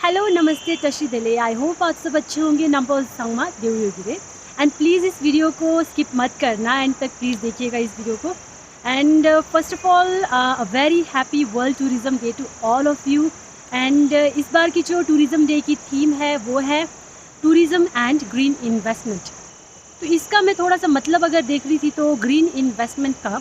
Hello नमस्ते तशी दिले। आई होप आप सब अच्छे होंगे। नंबर संगमा देवयोगिरे एंड प्लीज़ इस वीडियो को स्किप मत करना, एंड तक प्लीज़ देखिएगा इस वीडियो को। And first of all a very happy world tourism day to all of you. And इस बार की जो टूरिज़्म डे की थीम है वो है टूरिज़्म एंड ग्रीन इन्वेस्टमेंट। तो इसका मैं थोड़ा सा मतलब अगर देख रही थी तो ग्रीन इन्वेस्टमेंट का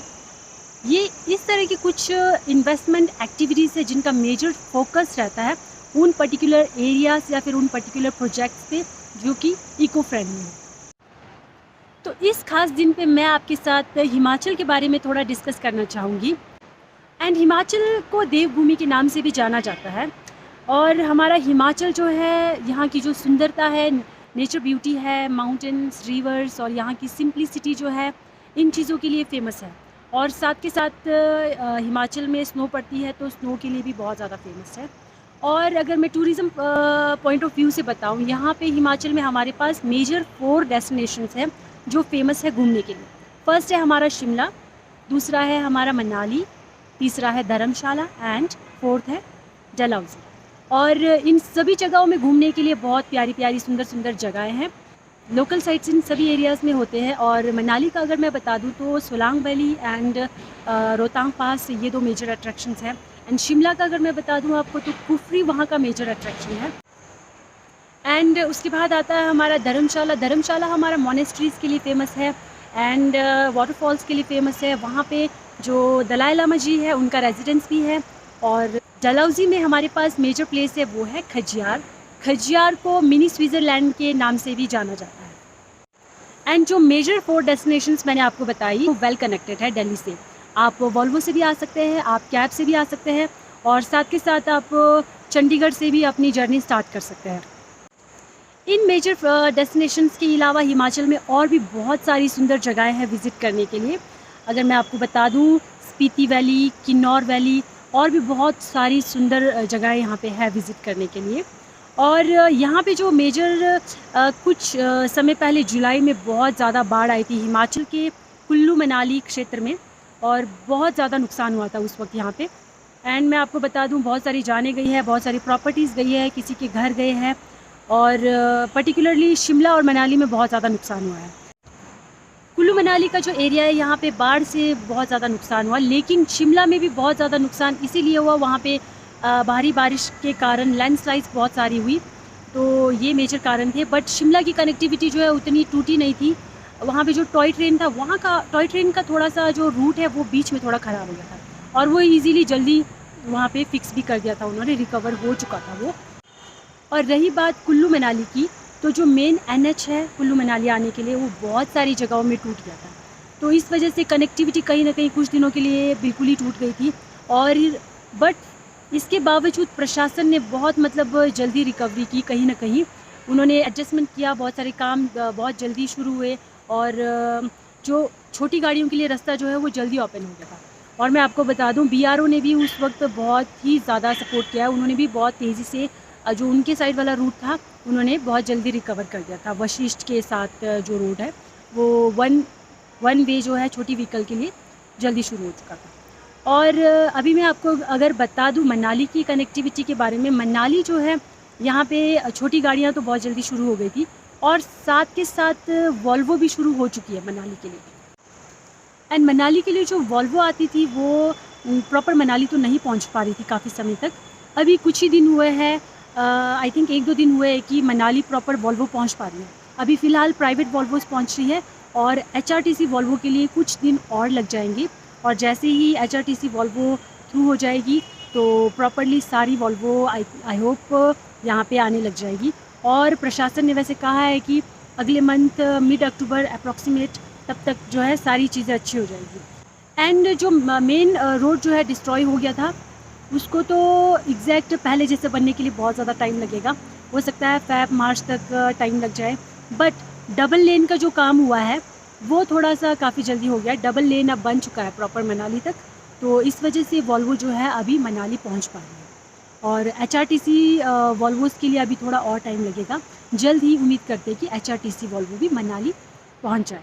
ये इस तरह की कुछ इन्वेस्टमेंट एक्टिविटीज़ है जिनका मेजर फोकस रहता है उन पर्टिकुलर एरियाज़ या फिर उन पर्टिकुलर प्रोजेक्ट्स पे जो कि इको फ्रेंडली है। तो इस खास दिन पे मैं आपके साथ हिमाचल के बारे में थोड़ा डिस्कस करना चाहूँगी। एंड हिमाचल को देवभूमि के नाम से भी जाना जाता है। और हमारा हिमाचल जो है, यहाँ की जो सुंदरता है, नेचर ब्यूटी है, माउंटेन्स, रिवर्स और यहाँ की सिंप्लिसिटी जो है, इन चीज़ों के लिए फ़ेमस है। और साथ के साथ हिमाचल में स्नो पड़ती है तो स्नो के लिए भी बहुत ज़्यादा फेमस है। और अगर मैं टूरिज़्म पॉइंट ऑफ व्यू से बताऊँ, यहाँ पे हिमाचल में हमारे पास मेजर 4 डेस्टिनेशंस हैं जो फेमस है घूमने के लिए। फर्स्ट है हमारा शिमला, दूसरा है हमारा मनाली, तीसरा है धर्मशाला एंड फोर्थ है डलहौजी। और इन सभी जगहों में घूमने के लिए बहुत प्यारी प्यारी सुंदर सुंदर जगहें हैं। लोकल साइट्स इन सभी एरियाज़ में होते हैं। और मनाली का अगर मैं बता दूं तो सोलांग वैली एंड रोहतांग पास, ये 2 मेजर अट्रैक्शंस हैं। एंड शिमला का अगर मैं बता दूं आपको तो कुफरी वहाँ का मेजर अट्रैक्शन है। एंड उसके बाद आता है हमारा धर्मशाला। धर्मशाला हमारा मोनेस्ट्रीज़ के लिए फ़ेमस है एंड वाटरफॉल्स के लिए फ़ेमस है। वहाँ पे जो दलाई लामा जी है उनका रेजिडेंस भी है। और डलहौजी में हमारे पास मेजर प्लेस है वो है खजियार। खजियार को मिनी स्विट्ज़रलैंड के नाम से भी जाना जाता है। एंड जो मेजर 4 डेस्टिनेशंस मैंने आपको बताई वो वेल कनेक्टेड है दिल्ली से। आप वॉल्वो से भी आ सकते हैं, आप कैब से भी आ सकते हैं और साथ के साथ आप चंडीगढ़ से भी अपनी जर्नी स्टार्ट कर सकते हैं। इन मेजर डेस्टिनेशंस के अलावा हिमाचल में और भी बहुत सारी सुंदर जगहें हैं विज़िट करने के लिए। अगर मैं आपको बता दूं, स्पीति वैली, किन्नौर वैली और भी बहुत सारी सुंदर जगहें यहाँ पे है विज़िट करने के लिए। और यहाँ पे जो मेजर कुछ समय पहले जुलाई में बहुत ज़्यादा बाढ़ आई थी हिमाचल के कुल्लू मनाली क्षेत्र में, और बहुत ज़्यादा नुकसान हुआ था उस वक्त यहाँ पे। एंड मैं आपको बता दूँ, बहुत सारी जानें गई है, बहुत सारी प्रॉपर्टीज़ गई है, किसी के घर गए हैं। और पर्टिकुलरली शिमला और मनाली में बहुत ज़्यादा नुकसान हुआ है। कुल्लू मनाली का जो एरिया है यहाँ पे बाढ़ से बहुत ज़्यादा नुकसान हुआ, लेकिन शिमला में भी बहुत ज़्यादा नुकसान इसीलिए हुआ, वहाँ पे भारी बारिश के कारण लैंडस्लाइड्स बहुत सारी हुई, तो ये मेजर कारण थे। बट शिमला की कनेक्टिविटी जो है उतनी टूटी नहीं थी। वहाँ पे जो टॉय ट्रेन था, वहाँ का टॉय ट्रेन का थोड़ा सा जो रूट है वो बीच में थोड़ा ख़राब हो गया था और वो ईज़िली जल्दी वहाँ पे फिक्स भी कर दिया था उन्होंने, रिकवर हो चुका था वो। और रही बात कुल्लू मनाली की, तो जो मेन NH है कुल्लू मनाली आने के लिए वो बहुत सारी जगहों में टूट गया था, तो इस वजह से कनेक्टिविटी कहीं ना कहीं कुछ दिनों के लिए बिल्कुल ही टूट गई थी। और बट इसके बावजूद प्रशासन ने बहुत जल्दी रिकवरी की, कहीं ना कहीं उन्होंने एडजस्टमेंट किया, बहुत सारे काम बहुत जल्दी शुरू हुए और जो छोटी गाड़ियों के लिए रास्ता जो है वो जल्दी ओपन हो गया था। और मैं आपको बता दूं, BRO ने भी उस वक्त बहुत ही ज़्यादा सपोर्ट किया है, उन्होंने भी बहुत तेज़ी से जो उनके साइड वाला रूट था उन्होंने बहुत जल्दी रिकवर कर दिया था। वशिष्ठ के साथ जो रोड है वो वन वे जो है छोटी व्हीकल के लिए जल्दी शुरू हो चुका था। और अभी मैं आपको अगर बता दूं मनाली की कनेक्टिविटी के बारे में, मनाली जो है यहाँ पे छोटी गाड़ियाँ तो बहुत जल्दी शुरू हो गई थी और साथ के साथ वॉल्वो भी शुरू हो चुकी है मनाली के लिए। एंड मनाली के लिए जो वॉल्वो आती थी वो प्रॉपर मनाली तो नहीं पहुँच पा रही थी काफ़ी समय तक। अभी कुछ ही दिन हुए हैं, आई थिंक 1-2 दिन हुए हैं कि मनाली प्रॉपर वॉल्वो पहुंच पा रही है। अभी फ़िलहाल प्राइवेट वॉल्वोस पहुंच रही है और HRTC वॉल्वो के लिए कुछ दिन और लग जाएंगे। और जैसे ही HRTC वॉल्वो थ्रू हो जाएगी तो प्रॉपरली सारी वॉल्वो आई होप यहाँ पे आने लग जाएगी। और प्रशासन ने वैसे कहा है कि अगले मंथ मिड अक्टूबर अप्रॉक्सीमेट तब तक जो है सारी चीज़ें अच्छी हो जाएगी। एंड जो मेन रोड जो है डिस्ट्रॉय हो गया था उसको तो एग्जैक्ट पहले जैसे बनने के लिए बहुत ज़्यादा टाइम लगेगा, हो सकता है Feb मार्च तक टाइम लग जाए। बट डबल लेन का जो काम हुआ है वो थोड़ा सा काफ़ी जल्दी हो गया, डबल लेन अब बन चुका है प्रॉपर मनाली तक, तो इस वजह से वॉल्वो जो है अभी मनाली पहुंच पा रही है। और HRTC वॉल्वोस के लिए अभी थोड़ा और टाइम लगेगा, जल्द ही उम्मीद करते हैं कि HRTC वॉल्वो भी मनाली पहुँच जाए।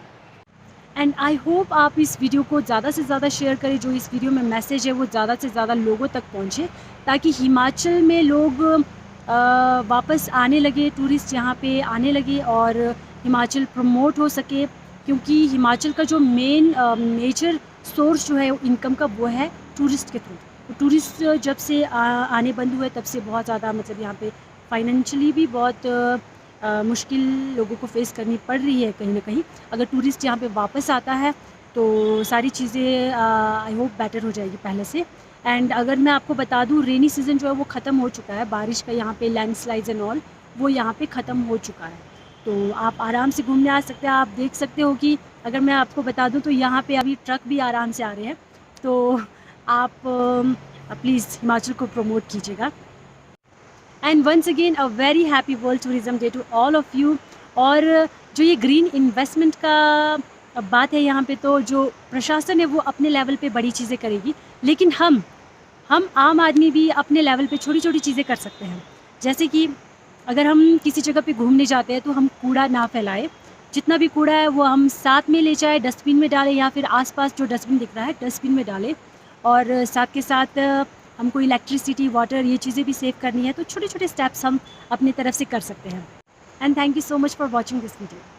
एंड आई होप आप इस वीडियो को ज़्यादा से ज़्यादा शेयर करें, जो इस वीडियो में मैसेज है वो ज़्यादा से ज़्यादा लोगों तक पहुँचे, ताकि हिमाचल में लोग वापस आने लगे, टूरिस्ट यहाँ पे आने लगे और हिमाचल प्रमोट हो सके, क्योंकि हिमाचल का जो मेन मेजर सोर्स जो है इनकम का वो है टूरिस्ट के थ्रू। तो टूरिस्ट जब से आने बंद हुए तब से बहुत ज़्यादा मतलब यहाँ पे फाइनेंशियली भी बहुत मुश्किल लोगों को फेस करनी पड़ रही है कहीं ना कहीं। अगर टूरिस्ट यहाँ पे वापस आता है तो सारी चीज़ें आई होप बेटर हो जाएगी पहले से। एंड अगर मैं आपको बता दूँ, रेनी सीज़न जो है वो ख़त्म हो चुका है, बारिश का यहाँ पे लैंडस्लाइड्स एंड ऑल वो यहाँ पे ख़त्म हो चुका है। तो आप आराम से घूमने आ सकते हैं। आप देख सकते हो कि अगर मैं आपको बता दूँ तो यहाँ पे अभी ट्रक भी आराम से आ रहे हैं। तो आप प्लीज़ हिमाचल को प्रमोट कीजिएगा। And once again a very happy world tourism day to all of you. और जो ये ग्रीन इन्वेस्टमेंट का बात है यहाँ पे, तो जो प्रशासन है वो अपने लेवल पे बड़ी चीज़ें करेगी, लेकिन हम आम आदमी भी अपने लेवल पे छोटी छोटी चीज़ें कर सकते हैं। जैसे कि अगर हम किसी जगह पे घूमने जाते हैं तो हम कूड़ा ना फैलाएं, जितना भी कूड़ा है वो हम साथ में ले जाए, डस्टबिन में डालें, या फिर आसपास जो डस्टबिन दिख रहा है डस्टबिन में डालें। और साथ के साथ हमको इलेक्ट्रिसिटी, वाटर, ये चीज़ें भी सेव करनी है। तो छोटे छोटे स्टेप्स हम अपनी तरफ से कर सकते हैं। And thank you so much for watching this video.